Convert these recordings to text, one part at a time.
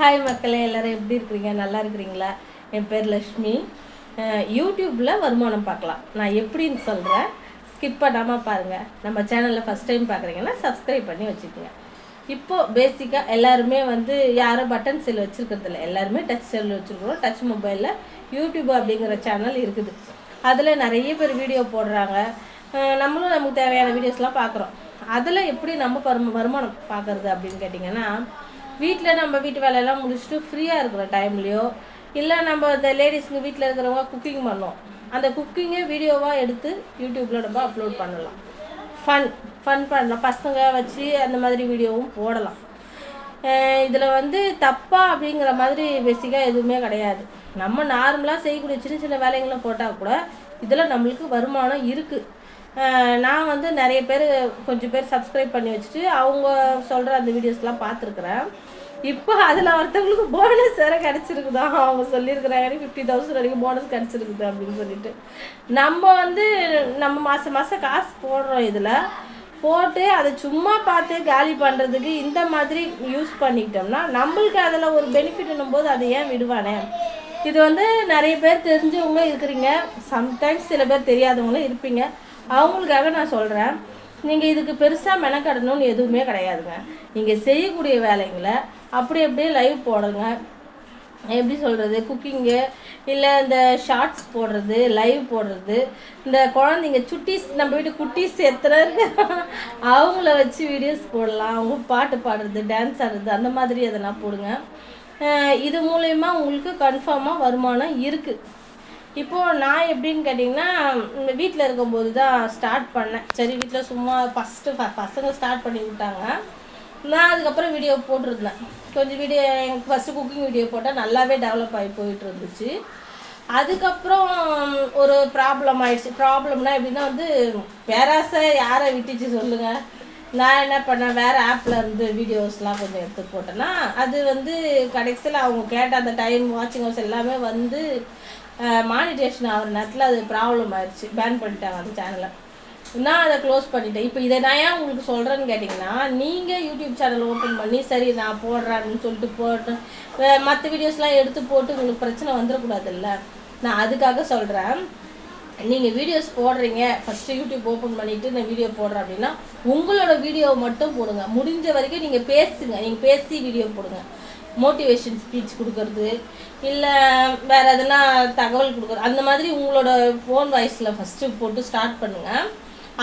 Hi மக்களே, எல்லோரும் எப்படி இருக்கிறீங்க? நல்லா இருக்கிறீங்களா? என் பேர் லக்ஷ்மி. யூடியூப்பில் வருமானம் பார்க்கலாம். நான் எப்படின்னு சொல்கிறேன், ஸ்கிப் பண்ணாமல் பாருங்கள். நம்ம சேனலில் ஃபஸ்ட் டைம் பார்க்குறீங்கன்னா சப்ஸ்கிரைப் பண்ணி வச்சுக்கோங்க. இப்போது பேசிக்காக எல்லாருமே யாரும் பட்டன் செல் வச்சுருக்கிறதில்ல, எல்லாருமே டச் செல் வச்சுருக்கிறோம். டச் மொபைலில் யூடியூப் அப்படிங்கிற சேனல் இருக்குது. அதில் நிறைய பேர் வீடியோ போடுறாங்க. நம்மளும் நமக்கு தேவையான வீடியோஸ்லாம் பார்க்குறோம். அதில் எப்படி நம்ம வருமானம் பார்க்குறது அப்படின்னு கேட்டிங்கன்னா, வீட்டில் நம்ம வீட்டு வேலையெல்லாம் முடிச்சுட்டு ஃப்ரீயாக இருக்கிற டைம்லையோ, இல்லை நம்ம இந்த லேடிஸுங்க வீட்டில் இருக்கிறவங்க குக்கிங் பண்ணோம், அந்த குக்கிங்கே வீடியோவாக எடுத்து யூடியூப்பில் நம்ம அப்லோட் பண்ணலாம். ஃபன் பண்ணலாம், பசங்க வச்சு அந்த மாதிரி வீடியோவும் போடலாம். இதில் தப்பாக அப்படிங்கிற மாதிரி பேசிக்காக எதுவுமே கிடையாது. நம்ம நார்மலாக செய்யக்கூடிய சின்ன சின்ன வேலைங்களை போட்டால் கூட இதில் நம்மளுக்கு வருமானம் இருக்குது. நான் நிறைய பேர் கொஞ்சம் பேர் சப்ஸ்கிரைப் பண்ணி வச்சுட்டு அவங்க சொல்கிற அந்த வீடியோஸ்லாம் பார்த்துருக்குறேன். இப்போ அதில் ஒருத்தவங்களுக்கு போனஸ் வேறு கிடச்சிருக்குதா, அவங்க சொல்லியிருக்கிறாங்க 50,000 வரைக்கும் போனஸ் கிடச்சிருக்குது அப்படின்னு சொல்லிட்டு. நம்ம மாதம் காசு போடுறோம். இதில் போட்டு அதை சும்மா பார்த்து காலி பண்ணுறதுக்கு இந்த மாதிரி யூஸ் பண்ணிக்கிட்டோம்னா நம்மளுக்கு அதில் ஒரு பெனிஃபிட்னும் போது அதை ஏன் விடுவானே? இது நிறைய பேர் தெரிஞ்சவங்க இருக்கிறீங்க, சம்டைம்ஸ் சில பேர் தெரியாதவங்களும் இருப்பீங்க. அவங்களுக்காக நான் சொல்கிறேன், நீங்கள் இதுக்கு பெருசாக மெனக்கடணும்னு எதுவுமே கிடையாதுங்க. நீங்கள் செய்யக்கூடிய வேலைங்களை அப்படியே லைவ் போடுங்க. எப்படி சொல்கிறது, குக்கிங்கு, இல்லை இந்த ஷார்ட்ஸ் போடுறது, லைவ் போடுறது, இந்த குழந்தைங்க சுட்டீஸ், நம்ம வீட்டு குட்டீஸ் எத்தனை இருக்கு அவங்கள வச்சு வீடியோஸ் போடலாம். அவங்க பாட்டு பாடுறது, டான்ஸ் ஆடுறது, அந்த மாதிரி அதெல்லாம் போடுங்க. இது மூலயமா உங்களுக்கு கன்ஃபார்மாக வருமானம் இருக்குது. இப்போது நான் எப்படின்னு கேட்டிங்கன்னா, இந்த வீட்டில் இருக்கும்போது தான் ஸ்டார்ட் பண்ணேன். சரி, வீட்டில் சும்மா பசங்க ஸ்டார்ட் பண்ணி விட்டாங்க. நான் அதுக்கப்புறம் வீடியோ போட்டிருந்தேன். கொஞ்சம் வீடியோ எனக்கு ஃபஸ்ட்டு குக்கிங் வீடியோ போட்டால் நல்லாவே டெவலப் ஆகி போயிட்டு இருந்துச்சு. அதுக்கப்புறம் ஒரு ப்ராப்ளம் ஆயிடுச்சு. ப்ராப்ளம்னா எப்படின்னா பேராசை யாரை விட்டுச்சு சொல்லுங்கள். நான் என்ன பண்ணேன், வேறு ஆப்பில் வீடியோஸ்லாம் கொஞ்சம் எடுத்து போட்டேன்னா அது கடைசியில் அவங்க கேட்ட அந்த டைம், வாட்சிங் ஹவர்ஸ் எல்லாமே மானிட்டேஷன் ஆகிற நேரத்தில் அது ப்ராப்ளம் ஆயிடுச்சு. பேன் பண்ணிட்டாங்க அந்த சேனலை. நான் அதை க்ளோஸ் பண்ணிட்டேன். இப்போ இதை நான் ஏன் உங்களுக்கு சொல்கிறேன்னு கேட்டிங்கன்னா, நீங்கள் யூடியூப் சேனல் ஓப்பன் பண்ணி சரி நான் போடுறேன்னு சொல்லிட்டு போட்டு மற்ற வீடியோஸ்லாம் எடுத்து போட்டு உங்களுக்கு பிரச்சனை வந்துடக்கூடாதுல்ல. நான் அதுக்காக சொல்கிறேன், நீங்கள் வீடியோஸ் போடுறீங்க, ஃபஸ்ட்டு யூடியூப் ஓப்பன் பண்ணிவிட்டு நான் வீடியோ போடுறேன் அப்படின்னா உங்களோட வீடியோ மட்டும் போடுங்க. முடிஞ்ச வரைக்கும் நீங்கள் பேசுங்க, நீங்கள் பேசி வீடியோ போடுங்க. மோட்டிவேஷன் ஸ்பீச் கொடுக்கறது, இல்லை வேறு எதுனா தகவல் கொடுக்குறது, அந்த மாதிரி உங்களோட ஃபோன் வாய்ஸில் ஃபஸ்ட்டு போட்டு ஸ்டார்ட் பண்ணுங்கள்.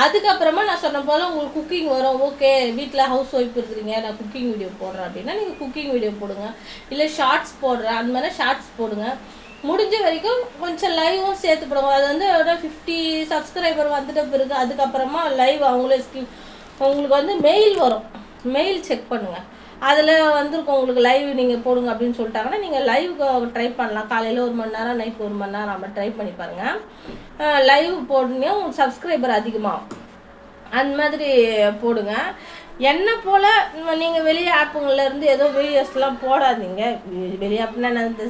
அதுக்கப்புறமா நான் சொன்ன போல் உங்களுக்கு குக்கிங் வரும். ஓகே, வீட்டில் ஹவுஸ் ஒய்ஃப் இருக்கிறீங்க, நான் குக்கிங் வீடியோ போடுறேன் அப்படின்னா நீங்கள் குக்கிங் வீடியோ போடுங்க. இல்லை ஷார்ட்ஸ் போடுறேன், அந்த மாதிரி ஷார்ட்ஸ் போடுங்க. முடிஞ்ச வரைக்கும் கொஞ்சம் லைவும் சேர்த்து போடுங்க. அது 50 சப்ஸ்கிரைபர் வந்துட்ட பிறகு அதுக்கப்புறமா லைவ் அவங்களே உங்களுக்கு மெயில் வரும். மெயில் செக் பண்ணுங்கள். அதில் வந்திருக்கும் உங்களுக்கு லைவ் நீங்கள் போடுங்க அப்படின்னு சொல்லிட்டாங்கன்னா நீங்கள் லைவுக்கு ட்ரை பண்ணலாம். காலையில் 1 மணி நேரம், நைட் 1 மணி நேரம் நம்ம ட்ரை பண்ணி பாருங்கள். லைவ் போடுங்க, உங்களுக்கு சப்ஸ்கிரைபர் அதிகமாகும். அந்த மாதிரி போடுங்க. என்ன போல் நீங்கள் வெளியே ஆப்புங்கள்லேருந்து ஏதோ வீடியோஸ்லாம் போடாதீங்க. வெளியே ஆப்னா இந்த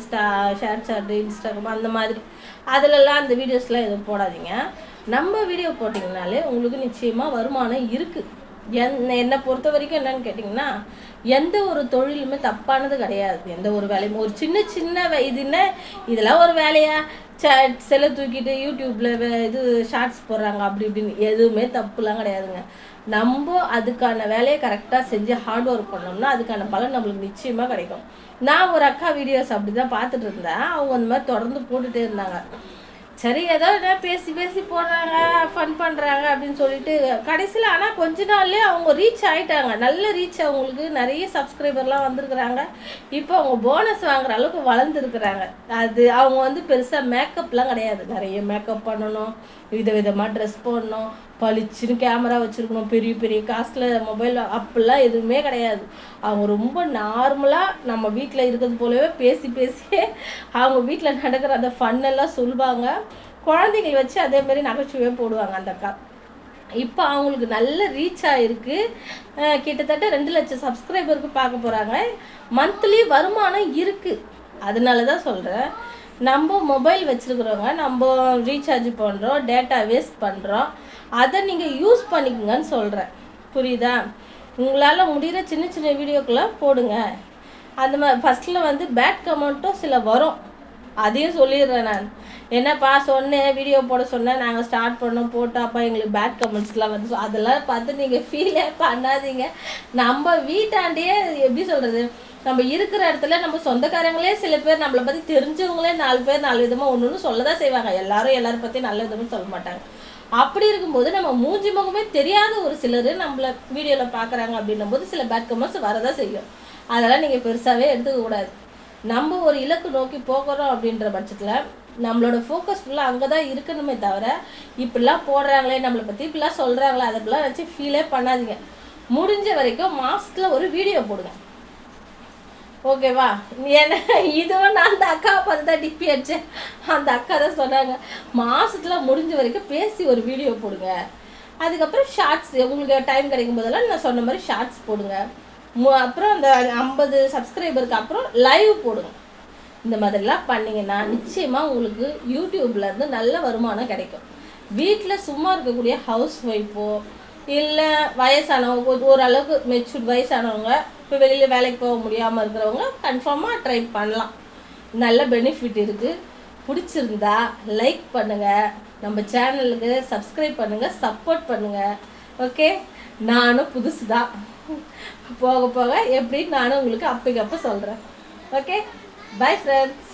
ஷேர் சாட்டு, இன்ஸ்டாகிராம் அந்த மாதிரி அதிலெல்லாம் அந்த வீடியோஸ்லாம் எதுவும் போடாதீங்க. நம்ம வீடியோ போட்டிங்கனாலே உங்களுக்கு நிச்சயமாக வருமானம் இருக்குது. என்னை பொறுத்த வரைக்கும் என்னன்னு கேட்டிங்கன்னா, எந்த ஒரு தொழிலுமே தப்பானது கிடையாது. எந்த ஒரு வேலையும் ஒரு சின்ன இதுன்னா இதெல்லாம் ஒரு வேலையா செல்லை தூக்கிட்டு யூடியூப்பில் ஷார்ட்ஸ் போடுறாங்க அப்படி இப்படின்னு எதுவுமே தப்புலாம் கிடையாதுங்க. நம்ம அதுக்கான வேலையை கரெக்டாக செஞ்சு ஹார்ட் ஒர்க் பண்ணோம்னா அதுக்கான பலன் நம்மளுக்கு நிச்சயமாக கிடைக்கும். நான் ஒரு அக்கா வீடியோஸ் அப்படி தான் பார்த்துட்டு இருந்தேன். அவங்க அந்த மாதிரி தொடர்ந்து போட்டுகிட்டே இருந்தாங்க. சரி, ஏதோ பேசி போடுறாங்க, ஃபன் பண்ணுறாங்க அப்படின்னு சொல்லிட்டு கடைசியில் ஆனால் கொஞ்ச நாள்லேயே அவங்க ரீச் ஆகிட்டாங்க. நல்ல ரீச், அவங்களுக்கு நிறைய சப்ஸ்கிரைபர்லாம் வந்திருக்கிறாங்க. இப்போ அவங்க போனஸ் வாங்குற அளவுக்கு வளர்ந்துருக்குறாங்க. அது அவங்க பெருசாக மேக்கப்லாம் கிடையாது. நிறைய மேக்கப் பண்ணணும், விதவிதமாக ட்ரெஸ் போடணும், பளிச்சுன்னு கேமரா வச்சுருக்கணும், பெரிய காஸ்டில் மொபைல், அப்படிலாம் எதுவுமே கிடையாது. அவங்க ரொம்ப நார்மலாக நம்ம வீட்டில் இருக்கிறது போலவே பேசியே அவங்க வீட்டில் நடக்கிற அந்த ஃபன்னெல்லாம் சொல்லுவாங்க. குழந்தைங்களை வச்சு அதேமாரி நகைச்சுவையே போடுவாங்க அந்த அக்கா. இப்போ அவங்களுக்கு நல்ல ரீச் ஆகிருக்கு. கிட்டத்தட்ட 2 லட்சம் சப்ஸ்கிரைபருக்கு பார்க்க போகிறாங்க. மந்த்லி வருமானம் இருக்குது. அதனால தான் சொல்கிறேன், நம்ம மொபைல் வச்சுருக்குறவங்க நம்ம ரீசார்ஜ் பண்ணுறோம், டேட்டா வேஸ்ட் பண்ணுறோம், அதை நீங்கள் யூஸ் பண்ணிக்கோங்கன்னு சொல்கிறேன். புரியுதா? உங்களால் முடிகிற சின்ன வீடியோக்கெல்லாம் போடுங்க. அந்த மாதிரி ஃபஸ்ட்டில் வந்து பேட் கமெண்ட்டும் சில வரும், அதையும் சொல்லிடுறேன் நான். என்னப்பா சொன்னேன், வீடியோ போட சொன்னேன், நாங்கள் ஸ்டார்ட் பண்ணோம், போட்டாப்பா எங்களுக்கு பேட் கமெண்ட்ஸ்லாம் வந்து அதெல்லாம் பார்த்து நீங்கள் ஃபீலே பண்ணாதீங்க. நம்ம வீட்டாண்டியே எப்படி சொல்கிறது, நம்ம இருக்கிற இடத்துல நம்ம சொந்தக்காரங்களே சில பேர் நம்மளை பற்றி தெரிஞ்சவங்களே 4 பேர் 4 விதமாக ஒன்று ஒன்று சொல்ல தான் செய்வாங்க. எல்லாரும் பற்றி நல்ல விதமாக சொல்ல மாட்டாங்க. அப்படி இருக்கும்போது நம்ம மூஞ்சி முகமே தெரியாத ஒரு சிலர் நம்மளை வீடியோவில் பார்க்குறாங்க அப்படின்னும் போது சில பேட் கமெண்ட்ஸ் வரதான் செய்யும். அதெல்லாம் நீங்கள் பெருசாகவே எடுத்துக்கக்கூடாது. நம்ம ஒரு இலக்கு நோக்கி போகிறோம் அப்படின்ற பட்சத்தில் நம்மளோட ஃபோக்கஸ் ஃபுல்லாக அங்கே தான் இருக்கணுமே தவிர, இப்படிலாம் போடுறாங்களே நம்மளை பற்றி இப்படிலாம் சொல்கிறாங்களே அதெல்லாம் வச்சு ஃபீலே பண்ணாதீங்க. முடிஞ்ச வரைக்கும் மாதத்தில் ஒரு வீடியோ போடுங்க, ஓகேவா? ஏன்னா இதுவும் நான் அந்த அக்காவை பார்த்து தான் டிப்பி அடித்தேன். அந்த அக்கா தான் சொன்னாங்க, மாதத்தில் முடிஞ்ச வரைக்கும் பேசி ஒரு வீடியோ போடுங்க, அதுக்கப்புறம் ஷார்ட்ஸ் உங்களுக்கு டைம் கிடைக்கும் போதெல்லாம் நான் சொன்ன மாதிரி ஷார்ட்ஸ் போடுங்க, அப்புறம் அந்த 50 சப்ஸ்கிரைபருக்கு அப்புறம் லைவ் போடுங்க. இந்த மாதிரிலாம் பண்ணிங்கன்னா நிச்சயமாக உங்களுக்கு யூடியூப்லேருந்து நல்ல வருமானம் கிடைக்கும். வீட்டில் சும்மா இருக்கக்கூடிய ஹவுஸ் ஒய்ஃபோ இல்லை வயசானவங்க, ஓரளவுக்கு மெச்சூர்ட் வயசானவங்க, இப்போ வெளியில் வேலைக்கு போக முடியாமல் இருக்கிறவங்க கன்ஃபார்மாக ட்ரை பண்ணலாம். நல்ல பெனிஃபிட் இருக்குது. பிடிச்சிருந்தா லைக் பண்ணுங்கள், நம்ம சேனலுக்கு சப்ஸ்கிரைப் பண்ணுங்கள், சப்போர்ட் பண்ணுங்கள். ஓகே, நானும் புதுசு தான், போக போக எப்படின்னு நானும் உங்களுக்கு அப்போ சொல்கிறேன். Okay, bye friends.